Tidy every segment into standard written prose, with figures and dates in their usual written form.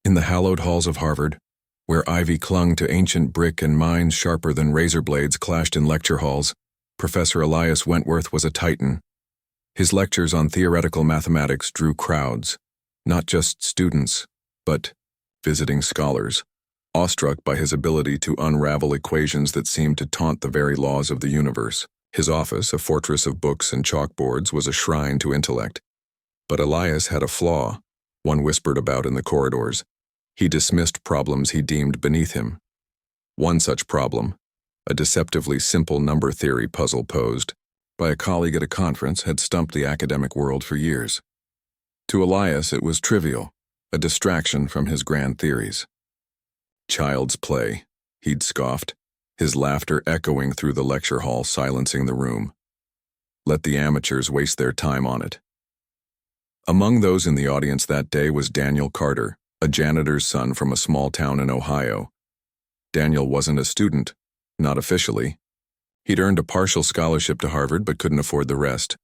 In the hallowed halls of Harvard, where ivy clung to ancient brick and minds sharper than razor blades clashed in lecture halls, Professor Elias Wentworth was a titan. His lectures on theoretical mathematics drew crowds, not just students, but visiting scholars, awestruck by his ability to unravel equations that seemed to taunt the very laws of the universe. His office, a fortress of books and chalkboards, was a shrine to intellect. But Elias had a flaw, one whispered about in the corridors. He dismissed problems he deemed beneath him. One such problem, a deceptively simple number theory puzzle posed by a colleague at a conference, had stumped the academic world for years. To Elias, it was trivial, a distraction from his grand theories. Child's play, he'd scoffed, his laughter echoing through the lecture hall, silencing the room. Let the amateurs waste their time on it. Among those in the audience that day was Daniel Carter, a janitor's son from a small town in Ohio. Daniel wasn't a student, not officially. He'd earned a partial scholarship to Harvard but couldn't afford the rest,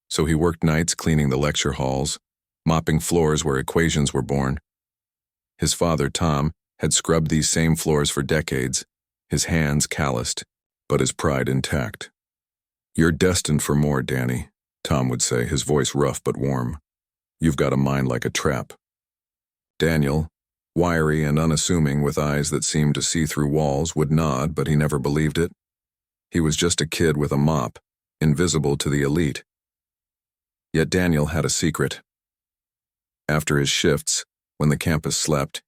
so he worked nights cleaning the lecture halls, mopping floors where equations were born. His father, Tom, had scrubbed these same floors for decades, his hands calloused, but his pride intact. "You're destined for more, Danny," Tom would say, his voice rough but warm. "You've got a mind like a trap." Daniel, wiry and unassuming with eyes that seemed to see through walls, would nod, but he never believed it. He was just a kid with a mop, invisible to the elite. Yet Daniel had a secret. After his shifts, when the campus slept,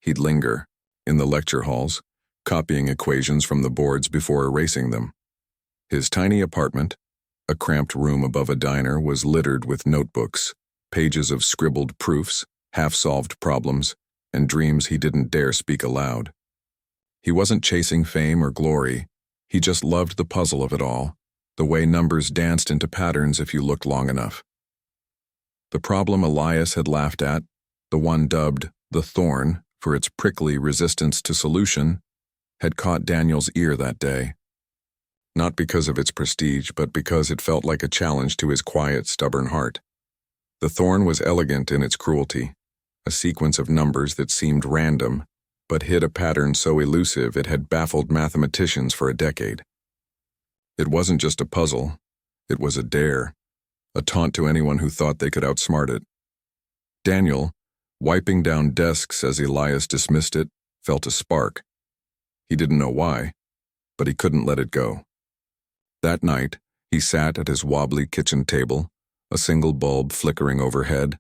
he'd linger, in the lecture halls, copying equations from the boards before erasing them. His tiny apartment, a cramped room above a diner, was littered with notebooks, pages of scribbled proofs, half-solved problems, and dreams he didn't dare speak aloud. He wasn't chasing fame or glory. He just loved the puzzle of it all, the way numbers danced into patterns if you looked long enough. The problem Elias had laughed at, the one dubbed the Thorn for its prickly resistance to solution, had caught Daniel's ear that day. Not because of its prestige, but because it felt like a challenge to his quiet, stubborn heart. The Thorn was elegant in its cruelty, a sequence of numbers that seemed random, but hid a pattern so elusive it had baffled mathematicians for a decade. It wasn't just a puzzle, it was a dare, a taunt to anyone who thought they could outsmart it. Daniel, wiping down desks as Elias dismissed it, felt a spark. He didn't know why, but he couldn't let it go. That night, he sat at his wobbly kitchen table, a single bulb flickering overhead,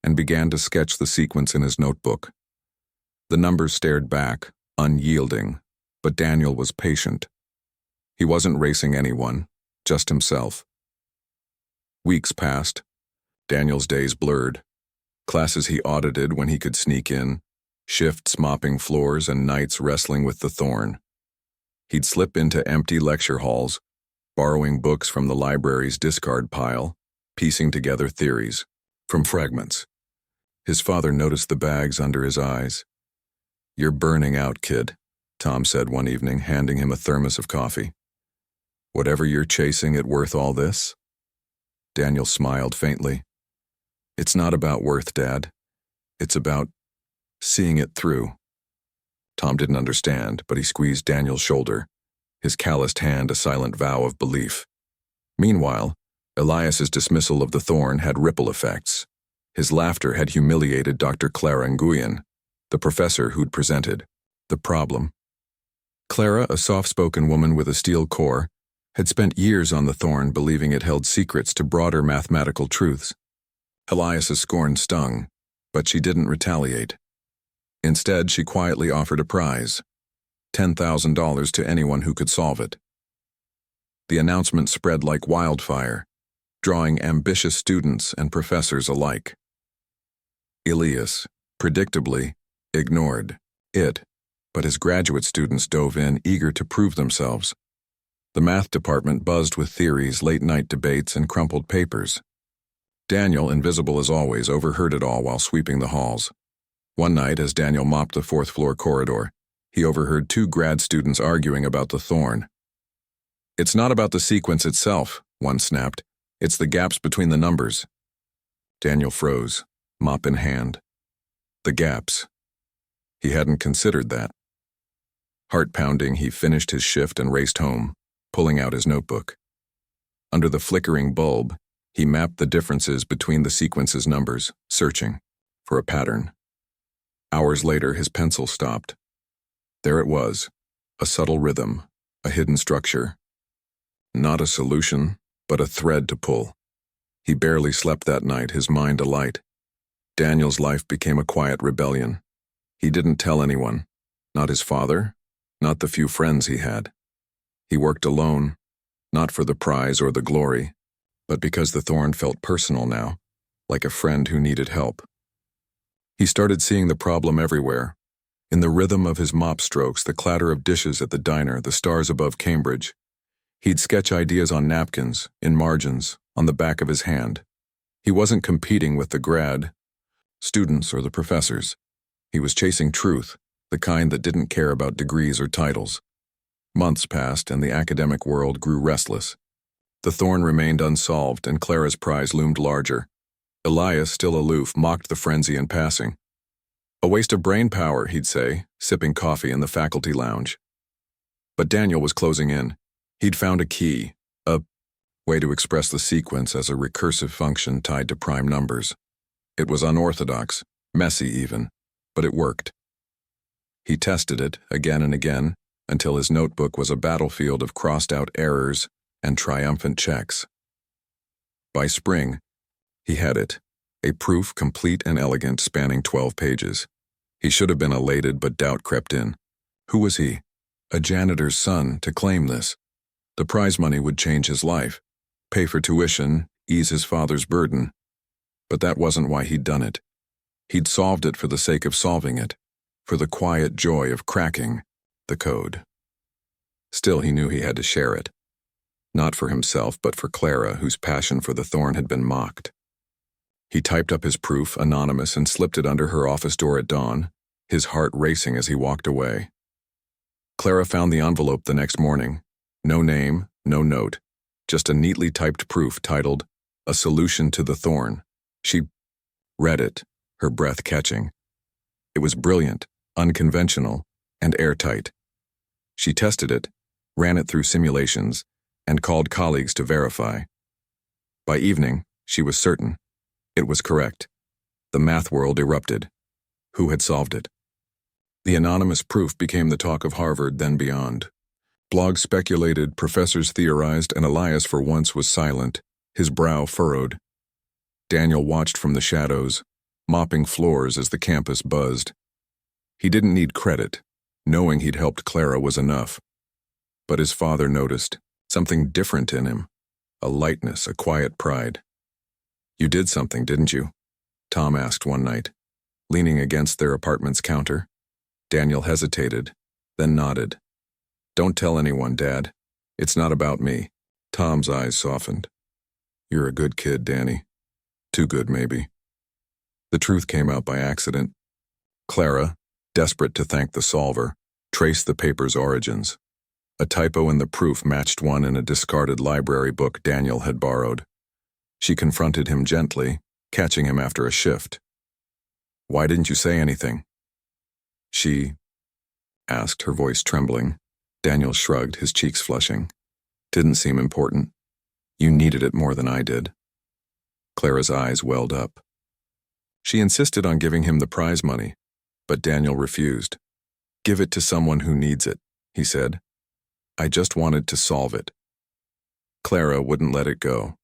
and began to sketch the sequence in his notebook. The numbers stared back, unyielding, but Daniel was patient. He wasn't racing anyone, just himself. Weeks passed. Daniel's days blurred. Classes he audited when he could sneak in, shifts mopping floors, and nights wrestling with the Thorn. He'd slip into empty lecture halls, borrowing books from the library's discard pile, piecing together theories from fragments. His father noticed the bags under his eyes. "You're burning out, kid," Tom said one evening, handing him a thermos of coffee. "Whatever you're chasing, it worth all this?" Daniel smiled faintly. "It's not about worth, Dad. It's about seeing it through." Tom didn't understand, but he squeezed Daniel's shoulder, his calloused hand a silent vow of belief. Meanwhile, Elias's dismissal of the Thorn had ripple effects. His laughter had humiliated Dr. Clara Nguyen, the professor who'd presented the problem. Clara, a soft-spoken woman with a steel core, had spent years on the Thorn, believing it held secrets to broader mathematical truths. Elias's scorn stung, but she didn't retaliate. Instead, she quietly offered a prize, $10,000 to anyone who could solve it. The announcement spread like wildfire, drawing ambitious students and professors alike. Elias, predictably, ignored it, but his graduate students dove in, eager to prove themselves. The math department buzzed with theories, late-night debates, and crumpled papers. Daniel, invisible as always, overheard it all while sweeping the halls. One night, as Daniel mopped the fourth-floor corridor, he overheard two grad students arguing about the Thorn. "It's not about the sequence itself," one snapped. "It's the gaps between the numbers." Daniel froze, mop in hand. The gaps. He hadn't considered that. Heart-pounding, he finished his shift and raced home, pulling out his notebook. Under the flickering bulb, he mapped the differences between the sequence's numbers, searching for a pattern. Hours later, his pencil stopped. There it was, a subtle rhythm, a hidden structure. Not a solution, but a thread to pull. He barely slept that night, his mind alight. Daniel's life became a quiet rebellion. He didn't tell anyone, not his father, not the few friends he had. He worked alone, not for the prize or the glory, but because the thorn felt personal now, like a friend who needed help. He started seeing the problem everywhere. In the rhythm of his mop strokes, the clatter of dishes at the diner, the stars above Cambridge. He'd sketch ideas on napkins, in margins, on the back of his hand. He wasn't competing with the grad students or the professors. He was chasing truth, the kind that didn't care about degrees or titles. Months passed, and the academic world grew restless. The thorn remained unsolved, and Clara's prize loomed larger. Elias, still aloof, mocked the frenzy in passing. A waste of brain power, he'd say, sipping coffee in the faculty lounge. But Daniel was closing in. He'd found a key, a way to express the sequence as a recursive function tied to prime numbers. It was unorthodox, messy even, but it worked. He tested it again and again until his notebook was a battlefield of crossed-out errors and triumphant checks. By spring, he had it, a proof complete and elegant spanning 12 pages. He should have been elated, but doubt crept in. Who was he? A janitor's son, to claim this. The prize money would change his life, pay for tuition, ease his father's burden. But that wasn't why he'd done it. He'd solved it for the sake of solving it, for the quiet joy of cracking the code. Still, he knew he had to share it. Not for himself, but for Clara, whose passion for the thorn had been mocked. He typed up his proof, anonymous, and slipped it under her office door at dawn, his heart racing as he walked away. Clara found the envelope the next morning. No name, no note, just a neatly typed proof titled, "A Solution to the Thorn." She read it, her breath catching. It was brilliant, unconventional, and airtight. She tested it, ran it through simulations, and called colleagues to verify. By evening, she was certain. It was correct. The math world erupted. Who had solved it? The anonymous proof became the talk of Harvard, then beyond. Blogs speculated, professors theorized, and Elias for once was silent, his brow furrowed. Daniel watched from the shadows, mopping floors as the campus buzzed. He didn't need credit. Knowing he'd helped Clara was enough. But his father noticed something different in him, a lightness, a quiet pride. "You did something, didn't you?" Tom asked one night, leaning against their apartment's counter. Daniel hesitated, then nodded. "Don't tell anyone, Dad. It's not about me." Tom's eyes softened. "You're a good kid, Danny. Too good, maybe." The truth came out by accident. Clara, desperate to thank the solver, traced the paper's origins. A typo in the proof matched one in a discarded library book Daniel had borrowed. She confronted him gently, catching him after a shift. "Why didn't you say anything?" She asked, her voice trembling. Daniel shrugged, his cheeks flushing. "Didn't seem important. You needed it more than I did." Clara's eyes welled up. She insisted on giving him the prize money, but Daniel refused. "Give it to someone who needs it," he said. "I just wanted to solve it." Clara wouldn't let it go.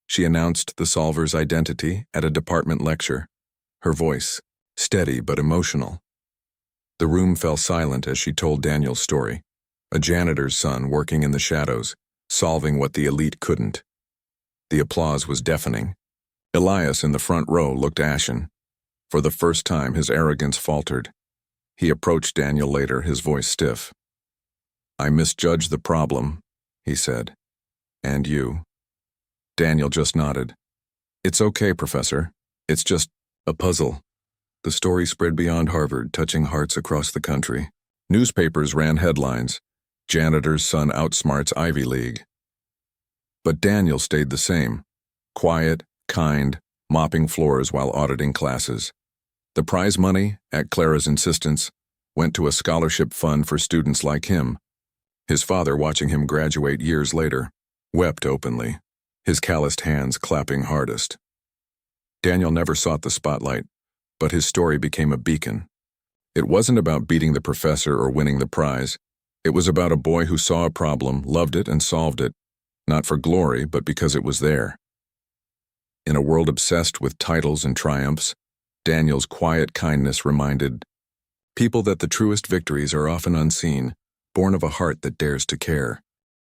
She announced the solver's identity at a department lecture, her voice steady but emotional. The room fell silent as she told Daniel's story, a janitor's son working in the shadows, solving what the elite couldn't. The applause was deafening. Elias in the front row looked ashen. For the first time, his arrogance faltered. He approached Daniel later, his voice stiff. "I misjudged the problem," he said. "And you?" Daniel just nodded. "It's okay, Professor. It's just a puzzle." The story spread beyond Harvard, touching hearts across the country. Newspapers ran headlines, "Janitor's son outsmarts Ivy League." But Daniel stayed the same, quiet, kind, mopping floors while auditing classes. The prize money, at Clara's insistence, went to a scholarship fund for students like him. His father, watching him graduate years later, wept openly, his calloused hands clapping hardest. Daniel never sought the spotlight, but his story became a beacon. It wasn't about beating the professor or winning the prize. It was about a boy who saw a problem, loved it, and solved it, not for glory, but because it was there. In a world obsessed with titles and triumphs, Daniel's quiet kindness reminded people that the truest victories are often unseen, born of a heart that dares to care.